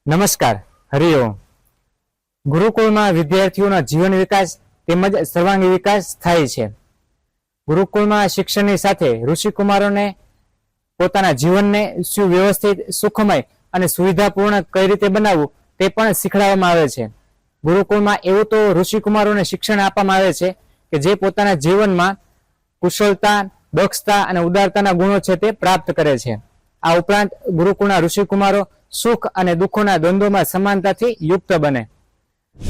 નમસ્કાર, હરિઓમ. ગુરુકુળમાં વિદ્યાર્થીઓના જીવન વિકાસ તેમજ સર્વાંગી વિકાસ થાય છે. ગુરુકુળમાં શિક્ષણની સાથે ઋષિકુમારોને પોતાના જીવનને સુવ્યવસ્થિત, સુખમય અને સુવિધાપૂર્ણ કઈ રીતે બનાવવું તે પણ શીખડાવવામાં આવે છે. ગુરુકુળમાં એવું તો ઋષિકુમારોને શિક્ષણ આપવામાં આવે છે કે જે પોતાના જીવનમાં કુશળતા, દક્ષતા અને ઉદારતાના ગુણો છે તે પ્રાપ્ત કરે છે. આ ઉપરાંત ગુરુકુળના ઋષિકુમારો સુખ અને દુઃખોના દ્વંદ્વમાં સમાનતાથી યુક્ત બને.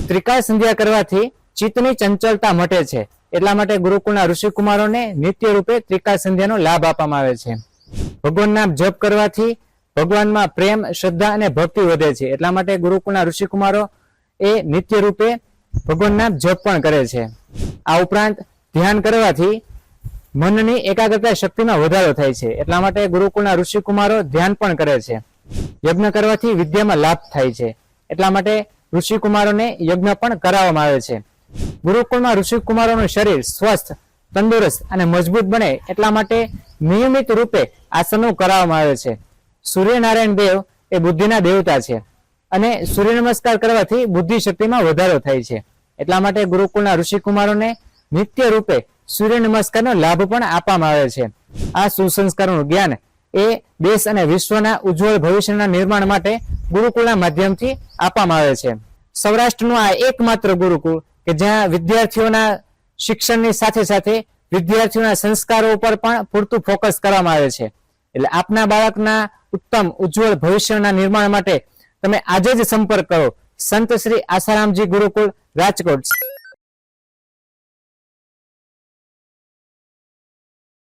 ત્રિકાળ સંધ્યા કરવાથી ચિત્તની ચંચળતા મટે છે. એટલા માટે ગુરુકુળના ઋષિકુમારોને નિત્ય રૂપે ત્રિકાળ સંધ્યાનો લાભ આપવામાં આવે છે. ભગવાન નામ જપ કરવાથી ભગવાનમાં પ્રેમ, શ્રદ્ધા અને ભક્તિ વધે છે. એટલા માટે ગુરુકુળના ઋષિકુમારો એ નિત્ય રૂપે ભગવાન નામ જપ પણ કરે છે. આ ઉપરાંત ધ્યાન કરવાથી મનની એકાગ્રતા શક્તિમાં વધારો થાય છે. એટલા માટે ગુરુકુળના ઋષિકુમારો ધ્યાન પણ કરે છે. યજ્ઞ કરવાથી વિદ્યામાં લાભ થાય છે. એટલા માટે ઋષિકુમારોને યજ્ઞ પણ કરાવવામાં આવે છે. ગુરુકુળમાં ઋષિકુમારોનું શરીર સ્વસ્થ, તંદુરસ્ત અને મજબૂત બને એટલા માટે નિયમિત રૂપે આસનો કરાવવામાં આવે છે. સૂર્યનારાયણ દેવ એ બુદ્ધિના દેવતા છે અને સૂર્ય નમસ્કાર કરવાથી બુદ્ધિ શક્તિમાં વધારો થાય છે. એટલા માટે ગુરુકુળના ઋષિકુમારોને નિત્ય રૂપે સૂર્ય નમસ્કારનો લાભ પણ આપવામાં આવે છે. આ સુસંસ્કારોનું જ્ઞાન એ દેશ અને વિશ્વના ઉજ્જવળ ભવિષ્યના નિર્માણ માટે ગુરુકુળના માધ્યમથી આપવામાં આવે છે. સૌરાષ્ટ્રનું આ એકમાત્ર ગુરુકુળ કે જ્યાં વિદ્યાર્થીઓના શિક્ષણની સાથે સાથે વિદ્યાર્થીઓના સંસ્કારો ઉપર પણ પૂરતું ફોકસ કરવામાં આવે છે. એટલે આપના બાળકના ઉત્તમ ઉજ્જવળ ભવિષ્યના નિર્માણ માટે તમે આજે જ સંપર્ક કરો સંત શ્રી આસારામજી ગુરુકુળ, રાજકોટ.